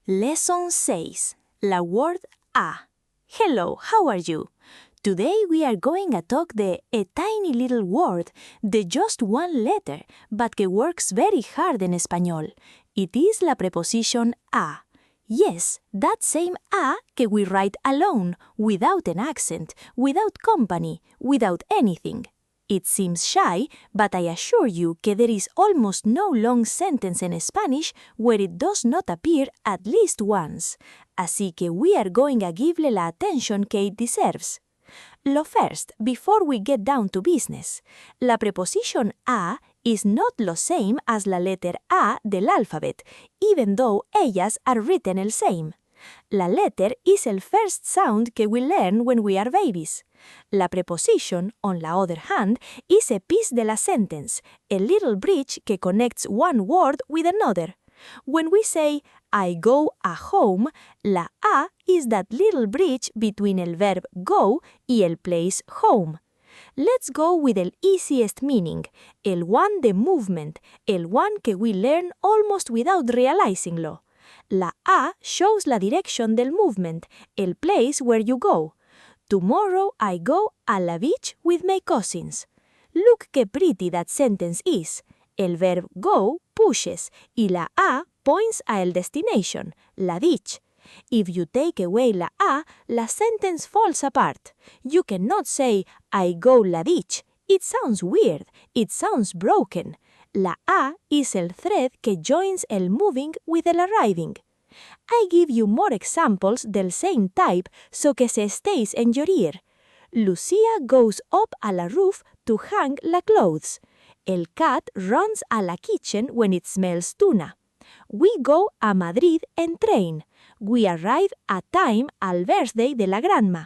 Lesson 6. La word a. Hello, how are you? Today we are going to talk a tiny little word, the just one letter, but que works very hard in español. It is la preposition a. Yes, that same a que we write alone, without an accent, without company, without anything. It seems shy, but I assure you que there is almost no long sentence in Spanish where it does not appear at least once. Así que we are going to give la attention que it deserves. Lo first, before we get down to business, la preposition a is not lo same as la letter A del alphabet, even though ellas are written el same. La letter is el first sound que we learn when we are babies. La preposition, on the other hand, is a piece de la sentence, a little bridge que connects one word with another. When we say, I go a home, la a is that little bridge between el verb go y el place home. Let's go with el easiest meaning, el one de movement, el one que we learn almost without realizinglo. La a shows la direction del movement, el place where you go. Tomorrow I go a la beach with my cousins. Look qué pretty that sentence is. El verb go pushes y la a points a el destination, la beach. If you take away la a, la sentence falls apart. You cannot say, I go la beach. It sounds weird. It sounds broken. La a is el thread que joins el moving with el arriving. I give you more examples del same type so que se stays in your ear. Lucia goes up a la roof to hang la clothes. El cat runs a la kitchen when it smells tuna. We go a Madrid en train. We arrive a time al birthday de la grandma.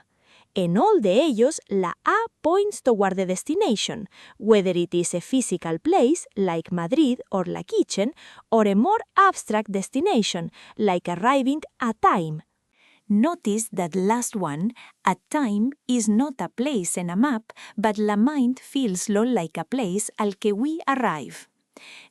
En all de ellos, la a points toward the destination, whether it is a physical place, like Madrid or la kitchen, or a more abstract destination, like arriving at time. Notice that last one, at time, is not a place in a map, but la mind feels lo like a place al que we arrive.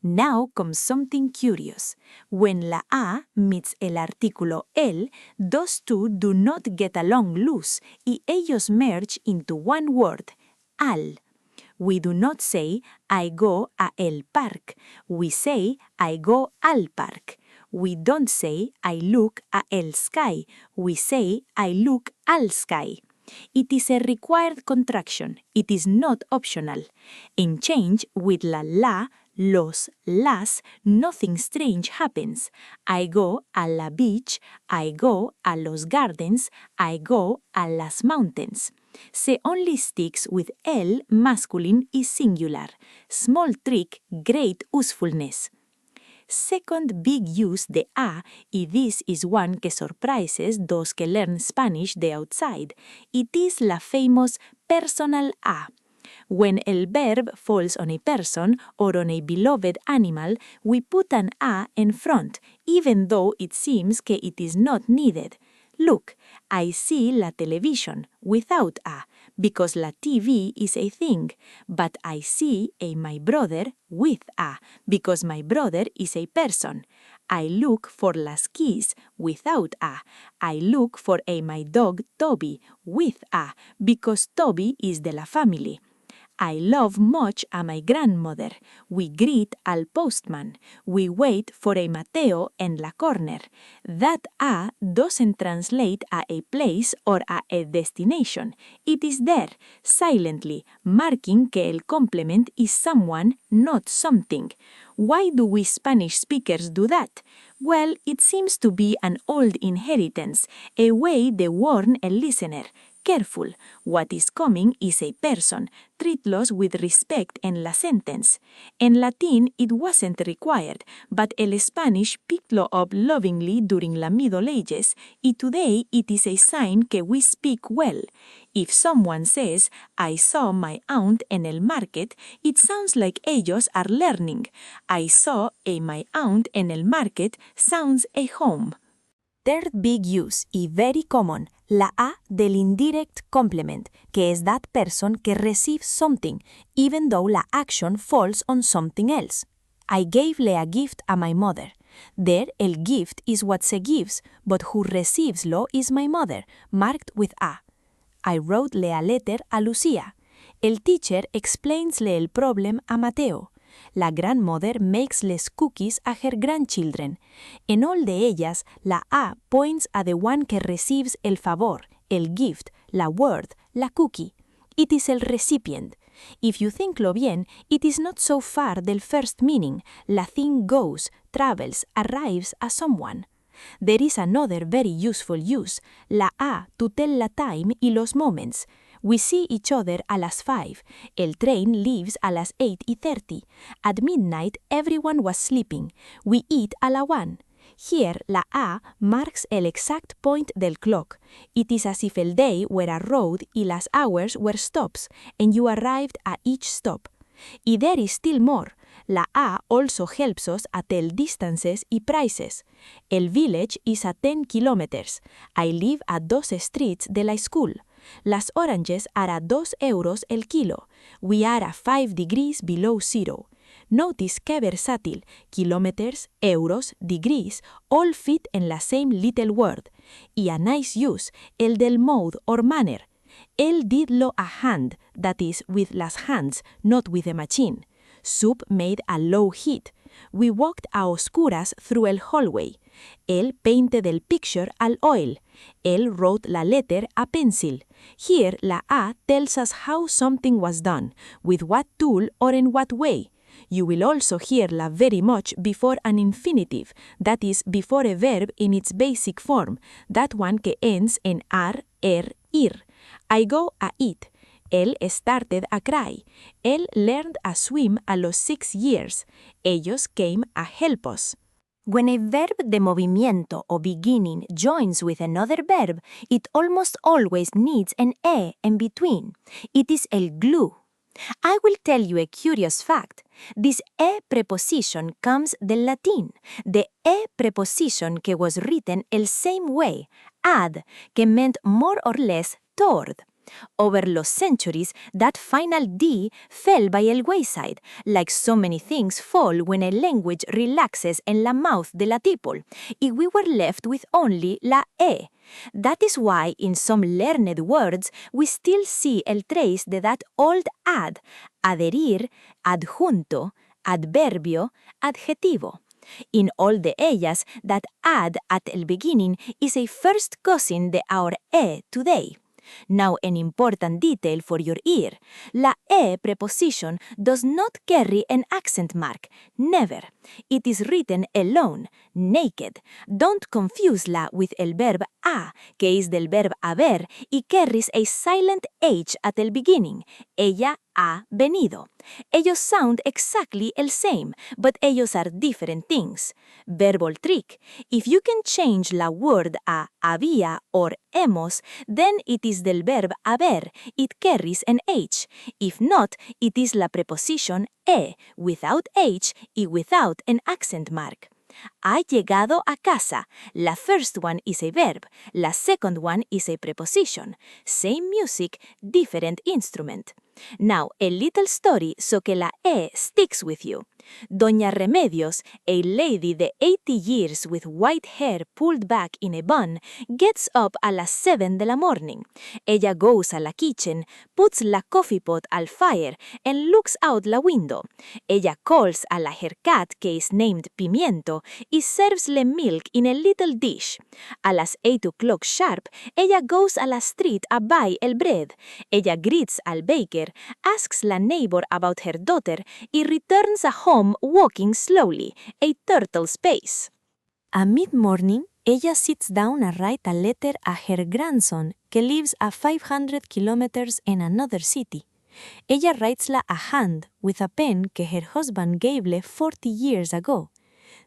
Now comes something curious. When la a meets el artículo el, those two do not get along loose y ellos merge into one word, al. We do not say, I go a el park. We say, I go al park. We don't say, I look a el sky. We say, I look al sky. It is a required contraction. It is not optional. In change with la, los, las, nothing strange happens. I go a la beach, I go a los gardens, I go a las mountains. Se only sticks with el masculine is singular. Small trick, great usefulness. Second big use de a, y this is one que surprises those que learn Spanish de outside. It is la famous personal a. When el verb falls on a person or on a beloved animal, we put an a in front, even though it seems que it is not needed. Look, I see la television without a, because la TV is a thing, but I see a my brother with a, because my brother is a person. I look for las keys without a. I look for a my dog Toby with a, because Toby is de la family. I love much a my grandmother. We greet al postman. We wait for a Mateo en la corner. That a doesn't translate a place or a destination. It is there, silently, marking que el complement is someone, not something. Why do we Spanish speakers do that? Well, it seems to be an old inheritance, a way they warn a listener. Careful, what is coming is a person. Treatlos with respect en la sentence. En Latin it wasn't required, but el Spanish picked lo up lovingly during la Middle Ages, y today it is a sign que we speak well. If someone says, I saw my aunt en el market, it sounds like ellos are learning. I saw a my aunt en el market sounds a home. Third big use, y very common, la a del indirect complement, que es that person que receives something, even though la action falls on something else. I gave a gift a my mother. There, el gift is what se gives, but who receives lo is my mother, marked with A. I wrote le a letter a Lucia. El teacher explains le el problem a Mateo. La grandmother makes les cookies a her grandchildren. En all de ellas, la A points a the one que receives el favor, el gift, la word, la cookie. It is el recipient. If you thinklo bien, it is not so far del first meaning. La thing goes, travels, arrives a someone. There is another very useful use, la A to tell la time y los moments. We see each other a las 5. El train leaves a las 8:30. At midnight, everyone was sleeping. We eat a la 1. Here, la A marks el exact point del clock. It is as if el day were a road y las hours were stops, and you arrived at each stop. Y there is still more. La A also helps us a tell distances y prices. El village is a 10 kilometers. I live a 2 streets de la school. Las oranges are a 2 euros el kilo. We are a 5 degrees below zero. Notice que versátil, kilometers, euros, degrees, all fit en la same little word. Y a nice use, el del mode or manner. Él didlo a hand, that is, with las hands, not with a machine. Soup made a low heat. We walked a oscuras through el hallway. Él painted el picture al oil. Él wrote la letter a pencil. Here, la A tells us how something was done, with what tool or in what way. You will also hear la very much before an infinitive, that is, before a verb in its basic form, that one que ends en ar, ir. I go a eat. Él started a cry. Él learned a swim a los 6 years. Ellos came a help us. When a verb de movimiento o beginning joins with another verb, it almost always needs an e in between. It is el glue. I will tell you a curious fact. This e preposition comes del Latin, the e preposition que was written el same way, ad, que meant more or less toward. Over los centuries, that final D fell by el wayside, like so many things fall when a language relaxes en la mouth de la people, y we were left with only la E. That is why in some learned words we still see el trace de that old ad, adherir, adjunto, adverbio, adjetivo. In all de ellas, that ad at el beginning is a first cousin de our E today. Now an important detail for your ear. La e preposition does not carry an accent mark, never. It is written alone, naked. Don't confuse la with el verb a, que es del verb haber y carries a silent h at el beginning. Ella ha venido. Ellos sound exactly el same, but ellos are different things. Verbal trick. If you can change la word a había or hemos, then it is del verb haber. It carries an h. If not, it is la preposition e, without h y without an accent mark. Ha llegado a casa. La first one is a verb. La second one is a preposition. Same music, different instrument. Now, a little story so que la E sticks with you. Doña Remedios, a lady de 80 years with white hair pulled back in a bun, gets up a las 7 de la morning. Ella goes a la kitchen, puts la coffee pot al fire, and looks out la window. Ella calls a la her cat, que is named Pimiento, y serves le milk in a little dish. A las 8 o'clock sharp, ella goes a la street a buy el bread. Ella greets al baker, asks la neighbor about her daughter, y returns a home walking slowly, a turtle's pace. At mid-morning, ella sits down and writes a letter a her grandson, que lives a 500 kilometers in another city. Ella writes-la a hand with a pen que her husband gave-le 40 years ago.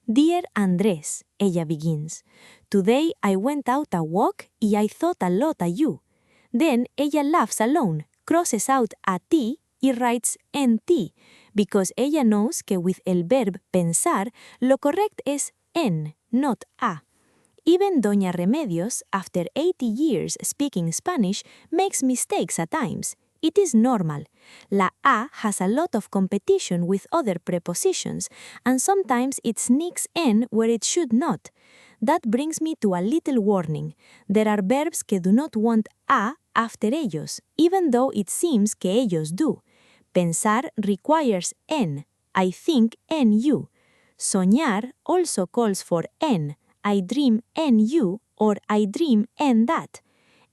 Dear Andrés, ella begins, today I went out a walk y I thought a lot of you. Then ella laughs alone, crosses out a T y writes NT, because ella knows que with el verb pensar, lo correct es en, not a. Even Doña Remedios, after 80 years speaking Spanish, makes mistakes at times. It is normal. La a has a lot of competition with other prepositions, and sometimes it sneaks in where it should not. That brings me to a little warning. There are verbs que do not want a after ellos, even though it seems que ellos do. Pensar requires en. I think en you. Soñar also calls for en. I dream en you or I dream en that.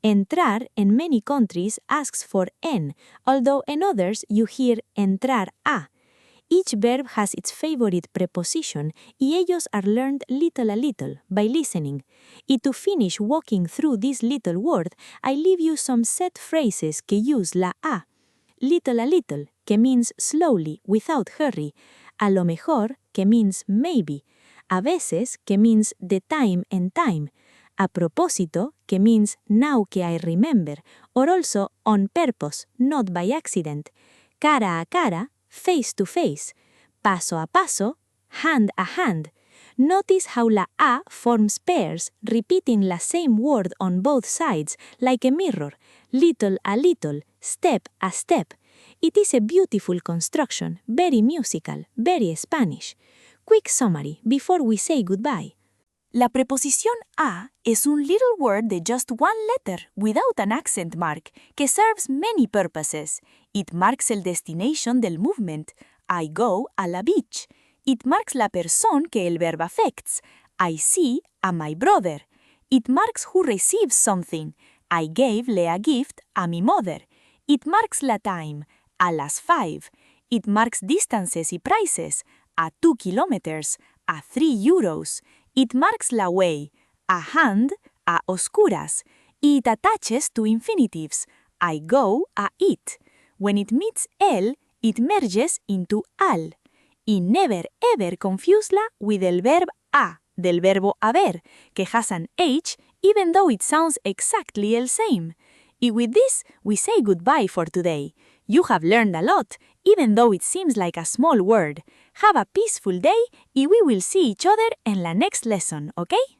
Entrar in many countries asks for en, although in others you hear entrar a. Each verb has its favorite preposition y ellos are learned little a little by listening. Y to finish walking through this little word, I leave you some set phrases que use la a. Little a little, que means slowly, without hurry. A lo mejor, que means maybe. A veces, que means de time en time. A propósito, que means now que I remember, or also on purpose, not by accident. Cara a cara, face to face. Paso a paso, hand a hand. Notice how la a forms pairs, repeating la same word on both sides, like a mirror. Little a little, step a step. It is a beautiful construction, very musical, very Spanish. Quick summary before we say goodbye. La preposición a es un little word de just one letter without an accent mark que serves many purposes. It marks el destination del movement. I go a la beach. It marks la persona que el verb affects. I see a my brother. It marks who receives something. I gave le a gift a mi mother. It marks la time. A las 5. It marks distances y prices. A 2 kilometers. A 3 euros. It marks la way. A hand, a oscuras. It attaches to infinitives. I go a it. When it meets el, it merges into al. Y never ever confuse-la with el verb a, del verbo haber, que has an h even though it sounds exactly el same. Y with this, we say goodbye for today. You have learned a lot, even though it seems like a small word. Have a peaceful day, y we will see each other in la next lesson, okay?